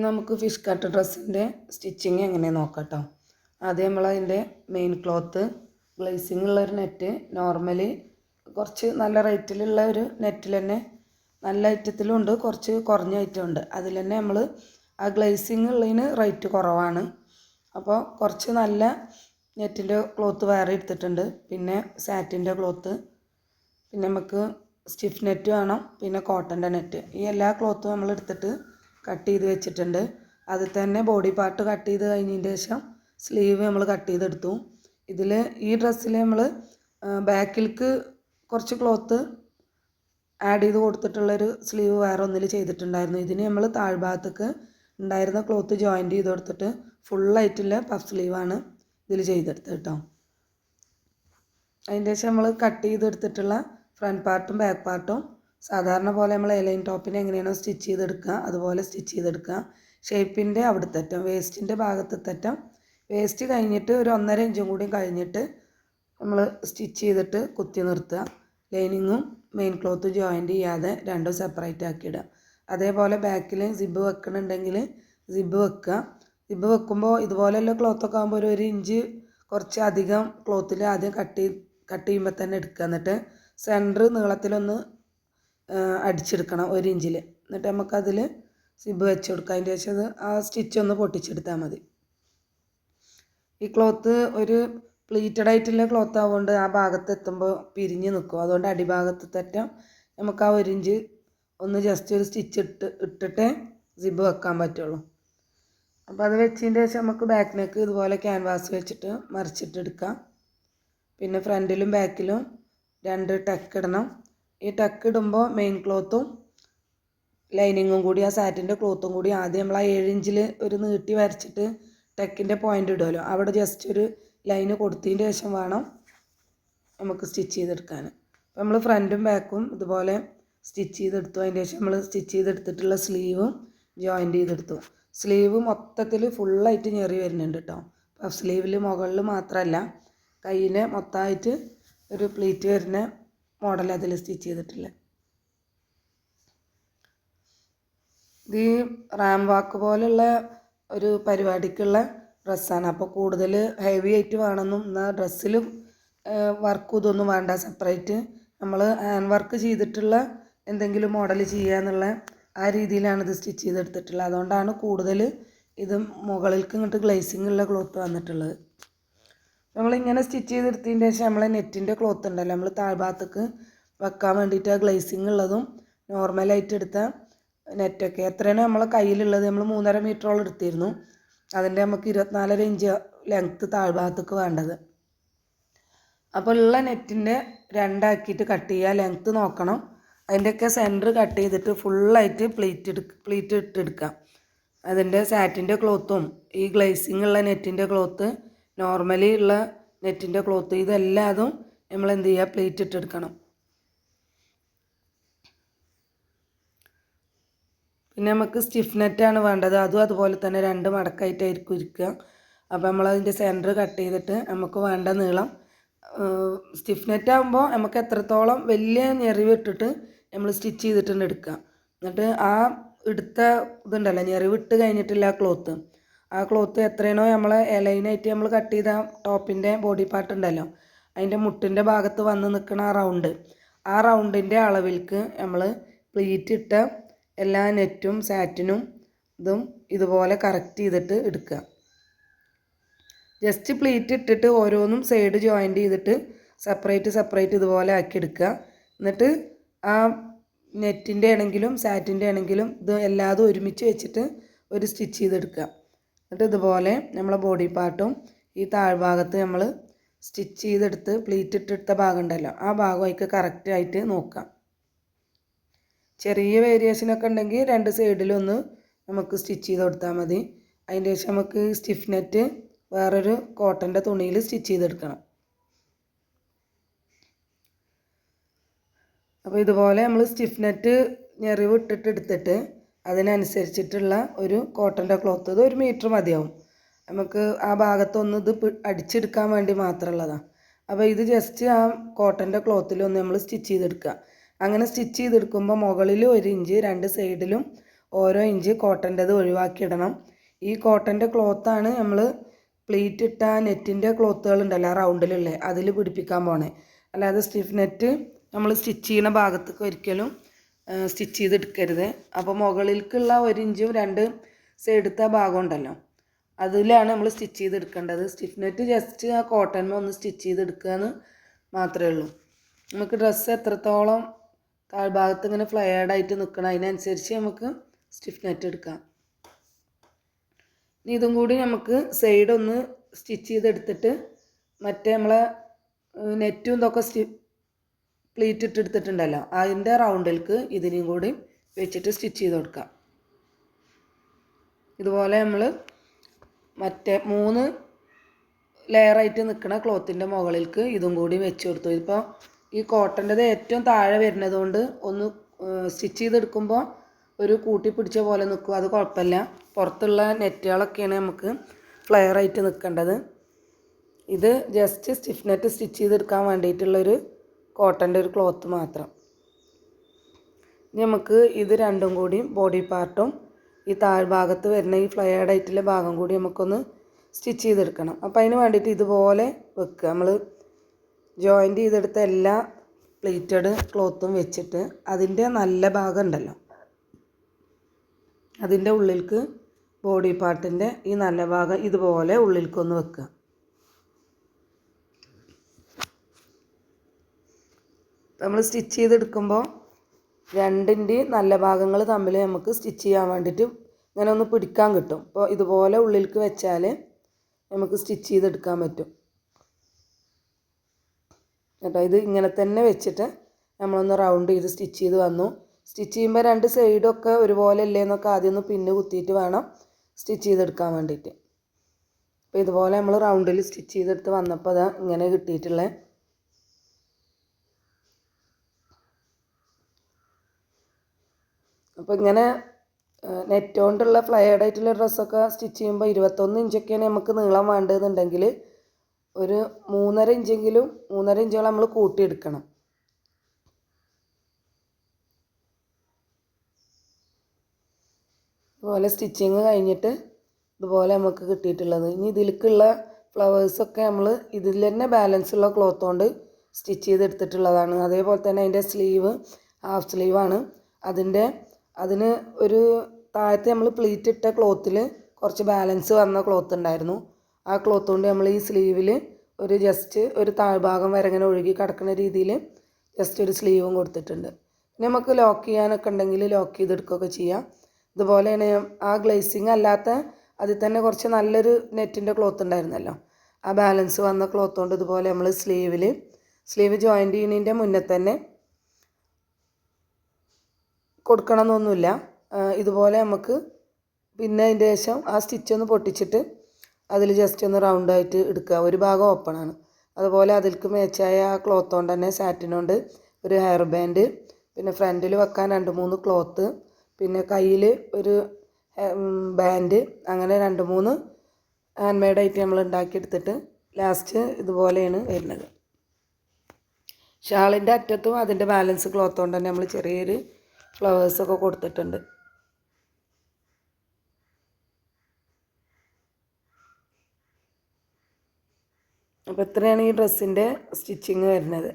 നമുക്ക് fish cut ഡ്രസ്സിൻ്റെ stitching എങ്ങനെ നോക്കാം. ആദ്യം നമ്മൾ അതിൻ്റെ മെയിൻ ക്ലോത്ത് ഗ്ലേസിങ് ഉള്ളൊരു നെറ്റ് നോർമലി കുറച്ച് നല്ല റേറ്റിലുള്ള ഒരു നെറ്റിൽ തന്നെ നല്ല ഐറ്റത്തിലുണ്ട്, കുറച്ച് കുറഞ്ഞ ഐറ്റം ഉണ്ട്. അതിൽ തന്നെ നമ്മൾ ആ ഗ്ലേസിങ് ഉള്ളതിന് റേറ്റ് കുറവാണ്. അപ്പോൾ കുറച്ച് നല്ല നെറ്റിൻ്റെ ക്ലോത്ത് വേറെ എടുത്തിട്ടുണ്ട്, പിന്നെ സാറ്റിൻ്റെ ക്ലോത്ത്, പിന്നെ നമുക്ക് സ്റ്റിഫ് നെറ്റ് വേണം, പിന്നെ കോട്ടൻ്റെ നെറ്റ്. ഈ എല്ലാ ക്ലോത്തും നമ്മൾ എടുത്തിട്ട് കട്ട് ചെയ്ത് വെച്ചിട്ടുണ്ട്. അതിൽ തന്നെ ബോഡി പാർട്ട് കട്ട് ചെയ്ത് കഴിഞ്ഞതിന് ശേഷം സ്ലീവ് നമ്മൾ കട്ട് ചെയ്തെടുത്തു. ഇതിൽ ഈ ഡ്രസ്സിൽ നമ്മൾ ബാക്കിലേക്ക് കുറച്ച് ക്ലോത്ത് ആഡ് ചെയ്ത് കൊടുത്തിട്ടുള്ളൊരു സ്ലീവ് വേറെ ഒന്നിൽ ചെയ്തിട്ടുണ്ടായിരുന്നു. ഇതിന് നമ്മൾ താഴ്ഭാഗത്തേക്ക് ഉണ്ടായിരുന്ന ക്ലോത്ത് ജോയിൻറ്റ് ചെയ്ത് കൊടുത്തിട്ട് ഫുള്ളായിട്ടുള്ള പഫ് സ്ലീവാണ് ഇതിൽ ചെയ്തെടുത്തത് കേട്ടോ. അതിൻ്റെ ശേഷം നമ്മൾ കട്ട് ചെയ്തെടുത്തിട്ടുള്ള ഫ്രണ്ട് പാർട്ടും ബാക്ക് പാർട്ടും സാധാരണ പോലെ നമ്മൾ എലൈൻ ടോപ്പിന് എങ്ങനെയാണോ സ്റ്റിച്ച് ചെയ്തെടുക്കുക അതുപോലെ സ്റ്റിച്ച് ചെയ്തെടുക്കുക. ഷേപ്പിൻ്റെ അവിടുത്തെ അറ്റം, വേസ്റ്റിൻ്റെ ഭാഗത്തെ അറ്റം, വേസ്റ്റ് കഴിഞ്ഞിട്ട് ഒരു 1.5 ഇഞ്ചും കൂടി കഴിഞ്ഞിട്ട് നമ്മൾ സ്റ്റിച്ച് ചെയ്തിട്ട് കുത്തി നിർത്തുക. ലൈനിങ്ങും മെയിൻ ക്ലോത്ത് ജോയിൻറ്റ് ചെയ്യാതെ രണ്ടും സെപ്പറേറ്റ് ആക്കിയിടുക. അതേപോലെ ബാക്കിൽ സിബ് വെക്കണമെന്നുണ്ടെങ്കിൽ സിബ് വെക്കുക. സിബ് വെക്കുമ്പോൾ ഇതുപോലെയുള്ള ക്ലോത്തൊക്കെ ആകുമ്പോൾ ഒരു ഇഞ്ച് കുറച്ച് അധികം ക്ലോത്തിൽ ആദ്യം കട്ട് ചെയ്യുമ്പോൾ തന്നെ എടുക്കുക. എന്നിട്ട് സെൻറ്റർ നീളത്തിലൊന്ന് അടിച്ചെടുക്കണം 1 ഇഞ്ചിൽ. എന്നിട്ട് നമുക്കതിൽ സിബ് വെച്ച് കൊടുക്കുക. അതിൻ്റെ ശേഷം അത് ആ സ്റ്റിച്ചൊന്ന് പൊട്ടിച്ചെടുത്താൽ മതി. ഈ ക്ലോത്ത് ഒരു പ്ലീറ്റഡ് ആയിട്ടുള്ള ക്ലോത്ത് ആവുകൊണ്ട് ആ ഭാഗത്ത് എത്തുമ്പോൾ പിരിഞ്ഞ് നിൽക്കും. അതുകൊണ്ട് അടിഭാഗത്തെ അറ്റം നമുക്ക് ആ 1 ഇഞ്ച് ഒന്ന് ജസ്റ്റ് ഒരു സ്റ്റിച്ച് ഇട്ടിട്ടേ സിബ് വെക്കാൻ പറ്റുള്ളൂ. അപ്പോൾ അത് വെച്ചതിൻ്റെ ശേഷം നമുക്ക് ബാക്ക് നെക്ക് ഇതുപോലെ ക്യാൻവാസ് വെച്ചിട്ട് മറിച്ചിട്ടെടുക്കാം. പിന്നെ ഫ്രണ്ടിലും ബാക്കിലും 2 ടക്ക് ഇടണം. ഈ ടക്ക് ഇടുമ്പോൾ മെയിൻ ക്ലോത്തും ലൈനിങ്ങും കൂടി ആ സാറ്റിൻ്റെ ക്ലോത്തും കൂടി ആദ്യം നമ്മൾ ആ 7 ഇഞ്ചിൽ ഒരു നീട്ടി വരച്ചിട്ട് ടെക്കിൻ്റെ പോയിൻ്റ് ഇടുമല്ലോ, അവിടെ ജസ്റ്റ് ഒരു ലൈന് കൊടുത്തതിൻ്റെ ശേഷം വേണം നമുക്ക് സ്റ്റിച്ച് ചെയ്തെടുക്കാൻ. അപ്പോൾ നമ്മൾ ഫ്രണ്ടും ബാക്കും ഇതുപോലെ സ്റ്റിച്ച് ചെയ്തെടുത്തു. അതിൻ്റെ ശേഷം നമ്മൾ സ്റ്റിച്ച് ചെയ്തെടുത്തിട്ടുള്ള സ്ലീവും ജോയിൻറ്റ് ചെയ്തെടുത്തു. സ്ലീവ് മൊത്തത്തിൽ ഫുള്ളായിട്ട് ഞെറി വരുന്നുണ്ട് കേട്ടോ. പഫ് സ്ലീവിൽ മുകളിൽ മാത്രമല്ല കയ്യിന് മൊത്തമായിട്ട് ഒരു പ്ലീറ്റ് വരുന്ന മോഡൽ അതിൽ സ്റ്റിച്ച് ചെയ്തിട്ടില്ല. ഇത് റാം വാക്ക് പോലുള്ള ഒരു പരിപാടിക്കുള്ള ഡ്രസ്സാണ്. അപ്പോൾ കൂടുതൽ ഹെവി ആയിട്ട് വേണമെന്നും എന്നാൽ ഡ്രസ്സിൽ വർക്കും ഇതൊന്നും വേണ്ട, സെപ്പറേറ്റ് നമ്മൾ ഹാൻഡ് വർക്ക് ചെയ്തിട്ടുള്ള എന്തെങ്കിലും മോഡൽ ചെയ്യുക എന്നുള്ള ആ രീതിയിലാണ് ഇത് സ്റ്റിച്ച് ചെയ്തെടുത്തിട്ടുള്ളത്. അതുകൊണ്ടാണ് കൂടുതൽ ഇത് മുകളിലേക്ക് ഇങ്ങോട്ട് ഗ്ലേസിങ് ഉള്ള ക്ലോത്ത് വന്നിട്ടുള്ളത്. നമ്മളിങ്ങനെ സ്റ്റിച്ച് ചെയ്തെടുത്തതിൻ്റെ ശേഷം നമ്മളെ നെറ്റിൻ്റെ ക്ലോത്ത് ഉണ്ടല്ലോ, നമ്മൾ താഴ്ഭാഗത്തേക്ക് വെക്കാൻ വേണ്ടിയിട്ട് ആ ഗ്ലേസിങ് ഉള്ളതും നോർമലായിട്ട് എടുത്ത നെറ്റൊക്കെ എത്രയാണ് നമ്മളെ കയ്യിലുള്ളത്, നമ്മൾ 3.5 മീറ്ററോളം എടുത്തിരുന്നു. അതിൻ്റെ നമുക്ക് 24.5 ഇഞ്ച് ലെങ്ത്ത് താഴ്ഭാഗത്തേക്ക് വേണ്ടത്. അപ്പോൾ ഉള്ള നെറ്റിൻ്റെ 2 ആക്കിയിട്ട് കട്ട് ചെയ്യുക. ലെങ്ത്ത് നോക്കണം. അതിൻ്റെയൊക്കെ സെൻറ്റർ കട്ട് ചെയ്തിട്ട് ഫുള്ളായിട്ട് പ്ലീറ്റ് ഇട്ടെടുക്കാം. അതിൻ്റെ സാറ്റിൻ്റെ ക്ലോത്തും ഈ ഗ്ലേസിങ് ഉള്ള നെറ്റിൻ്റെ ക്ലോത്ത്, നോർമലി ഉള്ള നെറ്റിൻ്റെ ക്ലോത്ത്, ഇതെല്ലാതും നമ്മൾ എന്ത് ചെയ്യുക, പ്ലീറ്റ് ഇട്ടെടുക്കണം. പിന്നെ നമുക്ക് സ്റ്റിഫ് നെറ്റാണ് വേണ്ടത്. അതും അതുപോലെ തന്നെ 2 മടക്കായിട്ടായിരിക്കും ഇരിക്കുക. അപ്പോൾ നമ്മളതിൻ്റെ സെൻറ്റർ കട്ട് ചെയ്തിട്ട് നമുക്ക് വേണ്ട നീളം, സ്റ്റിഫ് നെറ്റ് ആകുമ്പോൾ നമുക്ക് എത്രത്തോളം വലിയ ഞെറിവ് ഇട്ടിട്ട് നമ്മൾ സ്റ്റിച്ച് ചെയ്തിട്ടുണ്ട് എടുക്കുക. എന്നിട്ട് ആ എടുത്ത ഇതുണ്ടല്ലോ, ഞെറിവ് ഇട്ട് കഴിഞ്ഞിട്ടില്ല ക്ലോത്ത്, ആ ക്ലോത്ത് എത്രയാണോ നമ്മൾ എലൈനായിട്ട് നമ്മൾ കട്ട് ചെയ്ത ടോപ്പിൻ്റെ ബോഡി പാർട്ട് ഉണ്ടല്ലോ, അതിൻ്റെ മുട്ടിൻ്റെ ഭാഗത്ത് വന്ന് നിൽക്കുന്ന ആ റൗണ്ടിൻ്റെ അളവിലേക്ക് നമ്മൾ പ്ലീറ്റ് ഇട്ട എല്ലാ നെറ്റും സാറ്റിനും ഇതും ഇതുപോലെ കറക്റ്റ് ചെയ്തിട്ട് എടുക്കുക. ജസ്റ്റ് പ്ലീറ്റ് ഇട്ടിട്ട് ഓരോന്നും സൈഡ് ജോയിൻറ്റ് ചെയ്തിട്ട് സെപ്പറേറ്റ് ഇതുപോലെ ആക്കി എടുക്കുക. എന്നിട്ട് ആ നെറ്റിൻ്റെ ആണെങ്കിലും സാറ്റിൻ്റെ ആണെങ്കിലും ഇത് എല്ലാതും ഒരുമിച്ച് വെച്ചിട്ട് ഒരു സ്റ്റിച്ച് ചെയ്തെടുക്കുക. എന്നിട്ട് ഇതുപോലെ നമ്മളെ ബോഡി പാർട്ടും ഈ താഴ്ഭാഗത്ത് നമ്മൾ സ്റ്റിച്ച് ചെയ്തെടുത്ത് പ്ലീറ്റ് ഇട്ടെടുത്ത ഭാഗം ഉണ്ടല്ലോ, ആ ഭാഗമായിട്ട് കറക്റ്റായിട്ട് നോക്കാം. ചെറിയ വേരിയേഷനൊക്കെ ഉണ്ടെങ്കിൽ 2 സൈഡിലൊന്ന് നമുക്ക് സ്റ്റിച്ച് ചെയ്ത് കൊടുത്താൽ മതി. അതിൻ്റെ ശേഷം നമുക്ക് സ്റ്റിഫ് നെറ്റ് വേറൊരു കോട്ടൻ്റെ തുണിയിൽ സ്റ്റിച്ച് ചെയ്തെടുക്കണം. അപ്പോൾ ഇതുപോലെ നമ്മൾ സ്റ്റിഫ് നെറ്റ് ഞെറിവ് എടുത്തിട്ട് അതിനനുസരിച്ചിട്ടുള്ള ഒരു കോട്ടൻ്റെ ക്ലോത്ത്, ഇത് 1 മീറ്റർ മതിയാവും. നമുക്ക് ആ ഭാഗത്തൊന്ന് ഇത് അടിച്ചെടുക്കാൻ വേണ്ടി മാത്രമുള്ളതാണ്. അപ്പോൾ ഇത് ജസ്റ്റ് ആ കോട്ടൻ്റെ ക്ലോത്തിലൊന്ന് നമ്മൾ സ്റ്റിച്ച് ചെയ്തെടുക്കുക. അങ്ങനെ സ്റ്റിച്ച് ചെയ്തെടുക്കുമ്പോൾ മുകളിൽ 1 ഇഞ്ച് 2 സൈഡിലും ഓരോ ഇഞ്ച് കോട്ടൻ്റെത് ഒഴിവാക്കിയിടണം. ഈ കോട്ടൻ്റെ ക്ലോത്താണ് നമ്മൾ പ്ലീറ്റ് ഇട്ട നെറ്റിൻ്റെ ക്ലോത്തുകളുണ്ടല്ലോ റൗണ്ടിലുള്ള അതിൽ പിടിപ്പിക്കാൻ പോണേ. അല്ലാതെ സ്റ്റിഫ് നെറ്റ് നമ്മൾ സ്റ്റിച്ച് ചെയ്യുന്ന ഭാഗത്തേക്ക് ഒരിക്കലും സ്റ്റിച്ച് ചെയ്തെടുക്കരുത്. അപ്പോൾ മുകളിലേക്കുള്ള 1 ഇഞ്ചും 2 സൈഡത്തെ ഭാഗം ഉണ്ടല്ലോ അതിലാണ് നമ്മൾ സ്റ്റിച്ച് ചെയ്തെടുക്കേണ്ടത്. സ്റ്റിഫ് നെറ്റ് ജസ്റ്റ് ആ കോട്ടന്മേ ഒന്ന് സ്റ്റിച്ച് ചെയ്തെടുക്കുക എന്ന് മാത്രമേ ഉള്ളൂ. നമുക്ക് ഡ്രസ്സ് എത്രത്തോളം താഴ്ഭാഗത്ത് ഇങ്ങനെ ഫ്ലെയർഡായിട്ട് നിൽക്കണം അതിനനുസരിച്ച് നമുക്ക് സ്റ്റിഫ് നെറ്റ് എടുക്കാം. ഇനി ഇതും കൂടി നമുക്ക് സൈഡ് ഒന്ന് സ്റ്റിച്ച് ചെയ്തെടുത്തിട്ട് മറ്റേ നമ്മളെ നെറ്റും ഇതൊക്കെ പ്ലീറ്റ് ഇട്ടെടുത്തിട്ടുണ്ടല്ലോ അതിൻ്റെ റൗണ്ടിലേക്ക് ഇതിനെയും കൂടി വെച്ചിട്ട് സ്റ്റിച്ച് ചെയ്ത് കൊടുക്കാം. ഇതുപോലെ നമ്മൾ മറ്റേ 3 ലെയറായിട്ട് നിൽക്കുന്ന ക്ലോത്തിൻ്റെ മുകളിലേക്ക് ഇതും കൂടി വെച്ച് കൊടുത്തു. ഇപ്പോൾ ഈ കോട്ടൻ്റെത് ഏറ്റവും താഴെ വരുന്നത് കൊണ്ട് ഒന്ന് സ്റ്റിച്ച് ചെയ്തെടുക്കുമ്പോൾ ഒരു കൂട്ടി പിടിച്ച പോലെ നിൽക്കും. അത് കുഴപ്പമില്ല. പുറത്തുള്ള നെറ്റുകളൊക്കെയാണ് നമുക്ക് ഫ്ലെയറായിട്ട് നിൽക്കേണ്ടത്. ഇത് ജസ്റ്റ് സ്റ്റിഫ് നെറ്റ് സ്റ്റിച്ച് ചെയ്തെടുക്കാൻ വേണ്ടിയിട്ടുള്ളൊരു കോട്ടൻ്റെ ഒരു ക്ലോത്ത് മാത്രം. ഇനി നമുക്ക് ഇത് രണ്ടും കൂടി ബോഡി പാർട്ടും ഈ താഴ്ഭാഗത്ത് വരുന്ന ഈ ഫ്ലെയർഡായിട്ടുള്ള ഭാഗം കൂടി നമുക്കൊന്ന് സ്റ്റിച്ച് ചെയ്തെടുക്കണം. അപ്പോൾ അതിന് വേണ്ടിയിട്ട് ഇതുപോലെ വെക്കുക. നമ്മൾ ജോയിൻറ്റ് ചെയ്തെടുത്ത എല്ലാ പ്ലീറ്റഡ് ക്ലോത്തും വെച്ചിട്ട് അതിൻ്റെ നല്ല ഭാഗം ഉണ്ടല്ലോ അതിൻ്റെ ഉള്ളിലേക്ക് ബോഡി പാർട്ടിൻ്റെ ഈ നല്ല ഭാഗം ഇതുപോലെ ഉള്ളിലേക്കൊന്ന് വെക്കുക. നമ്മൾ സ്റ്റിച്ച് ചെയ്തെടുക്കുമ്പോൾ രണ്ടിൻ്റെ നല്ല ഭാഗങ്ങൾ തമ്മിൽ നമുക്ക് സ്റ്റിച്ച് ചെയ്യാൻ വേണ്ടിയിട്ട് ഇങ്ങനെ ഒന്ന് പിടിക്കാൻ കിട്ടും. അപ്പോൾ ഇതുപോലെ ഉള്ളിലേക്ക് വെച്ചാൽ നമുക്ക് സ്റ്റിച്ച് ചെയ്തെടുക്കാൻ പറ്റും കേട്ടോ. ഇത് ഇങ്ങനെ തന്നെ വെച്ചിട്ട് നമ്മളൊന്ന് റൗണ്ട് ചെയ്ത് സ്റ്റിച്ച് ചെയ്ത് വന്നു. സ്റ്റിച്ച് ചെയ്യുമ്പോൾ 2 സൈഡൊക്കെ ഒരുപോലെ അല്ലേ എന്നൊക്കെ ആദ്യം ഒന്ന് പിന്ന് കുത്തിയിട്ട് വേണം സ്റ്റിച്ച് ചെയ്തെടുക്കാൻ വേണ്ടിയിട്ട്. അപ്പോൾ ഇതുപോലെ നമ്മൾ റൗണ്ടിൽ സ്റ്റിച്ച് ചെയ്തെടുത്ത് വന്നപ്പോൾ അതാ ഇങ്ങനെ കിട്ടിയിട്ടുള്ളത്. അപ്പോൾ ഇങ്ങനെ നെറ്റ് കൊണ്ടുള്ള ഫ്ലെയർഡ് ആയിട്ടുള്ള ഡ്രസ്സൊക്കെ സ്റ്റിച്ച് ചെയ്യുമ്പോൾ 21 ഇഞ്ചൊക്കെയാണ് നമുക്ക് നീളം വേണ്ടതെന്നുണ്ടെങ്കിൽ ഒരു 3.5 ഇഞ്ചെങ്കിലും 3.5 ഇഞ്ചോളം നമ്മൾ കൂട്ടിയെടുക്കണം. ഇതുപോലെ സ്റ്റിച്ചിങ് കഴിഞ്ഞിട്ട് ഇതുപോലെ നമുക്ക് കിട്ടിയിട്ടുള്ളത്. ഇനി ഇതിലേക്കുള്ള ഫ്ലവേഴ്സൊക്കെ നമ്മൾ ഇതിൽ തന്നെ ബാലൻസ് ഉള്ള ക്ലോത്ത് കൊണ്ട് സ്റ്റിച്ച് ചെയ്തെടുത്തിട്ടുള്ളതാണ്. അതേപോലെ തന്നെ അതിൻ്റെ സ്ലീവ് ഹാഫ് സ്ലീവാണ്. അതിന് ഒരു താഴത്തെ നമ്മൾ പ്ലീറ്റ് ഇട്ട ക്ലോത്തിൽ കുറച്ച് ബാലൻസ് വന്ന ക്ലോത്ത് ഉണ്ടായിരുന്നു. ആ ക്ലോത്ത് കൊണ്ട് നമ്മൾ ഈ സ്ലീവിൽ ഒരു ജസ്റ്റ് ഒരു താഴ്ഭാഗം വരെ ഇങ്ങനെ ഒഴുകി കിടക്കുന്ന രീതിയിൽ ജസ്റ്റ് ഒരു സ്ലീവും കൊടുത്തിട്ടുണ്ട്. പിന്നെ നമുക്ക് ലോക്ക് ചെയ്യാനൊക്കെ ഉണ്ടെങ്കിൽ ലോക്ക് ചെയ്തെടുക്കുകയൊക്കെ ചെയ്യാം. ഇതുപോലെയാണ് ആ ഗ്ലേസിങ് അല്ലാത്ത അതിൽ തന്നെ കുറച്ച് നല്ലൊരു നെറ്റിൻ്റെ ക്ലോത്ത് ഉണ്ടായിരുന്നല്ലോ ആ ബാലൻസ് വന്ന ക്ലോത്ത് കൊണ്ട് ഇതുപോലെ നമ്മൾ സ്ലീവ് ജോയിൻ്റ് ചെയ്യുന്നതിൻ്റെ മുന്നേ തന്നെ കൊടുക്കണമെന്നൊന്നുമില്ല. ഇതുപോലെ നമുക്ക് പിന്നെ അതിൻ്റെ ശേഷം ആ സ്റ്റിച്ച് ഒന്ന് പൊട്ടിച്ചിട്ട് അതിൽ ജസ്റ്റ് ഒന്ന് റൗണ്ടായിട്ട് എടുക്കുക. ഒരു ഭാഗം ഓപ്പണാണ്. അതുപോലെ അതിലേക്ക് മേച്ചായ ആ ക്ലോത്ത് കൊണ്ട് തന്നെ സാറ്റിനുണ്ട് ഒരു ഹെയർ ബാൻഡ്, പിന്നെ ഫ്രണ്ടിൽ വെക്കാൻ 2-3 ക്ലോത്ത്, പിന്നെ കയ്യിൽ ഒരു ബാൻഡ്, അങ്ങനെ 2-3 ഹാൻഡ് മെയ്ഡായിട്ട് നമ്മൾ ഉണ്ടാക്കിയെടുത്തിട്ട് ലാസ്റ്റ് ഇതുപോലെയാണ് വരുന്നത്. ഷാളിൻ്റെ അറ്റത്തും അതിൻ്റെ ബാലൻസ് ക്ലോത്ത് കൊണ്ട് തന്നെ നമ്മൾ ചെറിയൊരു ഫ്ലവേഴ്സൊക്കെ കൊടുത്തിട്ടുണ്ട്. അപ്പോൾ ഇത്രയാണ് ഈ ഡ്രസ്സിൻ്റെ സ്റ്റിച്ചിങ് വരുന്നത്.